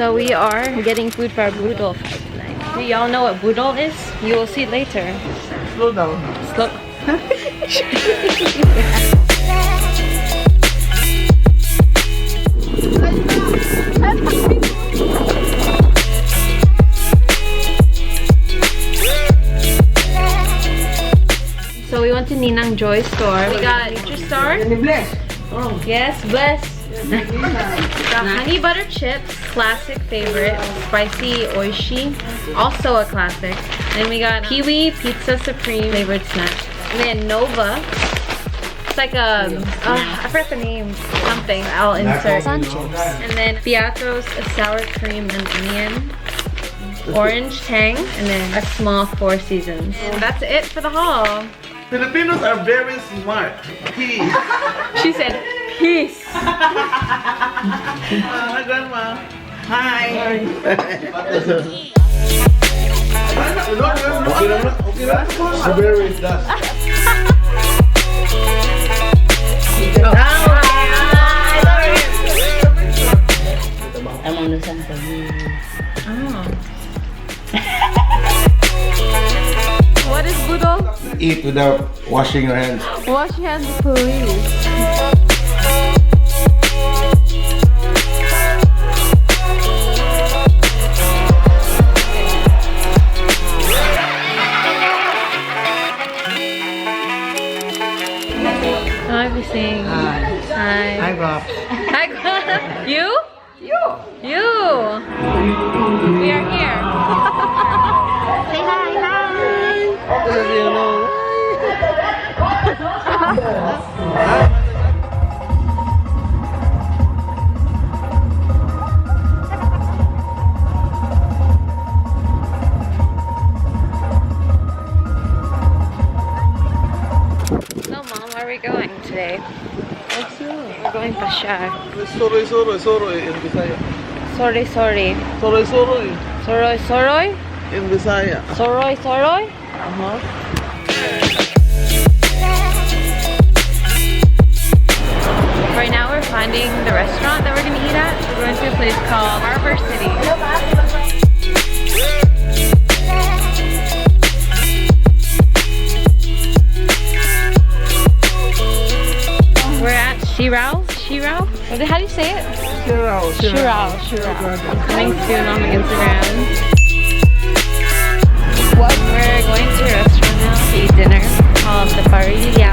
So we are getting food for our budol tonight. Do y'all know what budol is? You will see later. Slow down. Slow. So we went to Ninang Joy's store. We got Star. Oh yes, bless. Got honey butter chips, classic favorite. Spicy oishi, also a classic. And we got Kiwi Pizza Supreme flavored snack. And then Nova. It's like a, I forgot the name. Something. I'll insert. And then Beatrice, a sour cream and onion. Orange tang, and then a small Four Seasons. And that's it for the haul. Filipinos are very smart. Peace. She said, peace. My grandma. Hi. I'm on the santo. What is budol? Eat without washing your hands. Wash your hands, please. I'll be saying hi. Hi, Rob. Hi, you? You. We are here. Say hi. So, Mom, where are we going today? We're going Pashar. Soroy in Bisaya. Sorry. Soroy. Soroy? In Bisaya. Soroy? Right now we're finding the restaurant that we're going to eat at. We're going to a place called Harbour City. We're at Sirao? How do you say it? Sirao. Coming soon on my Instagram. We're going to a restaurant now to eat dinner called the Parilya.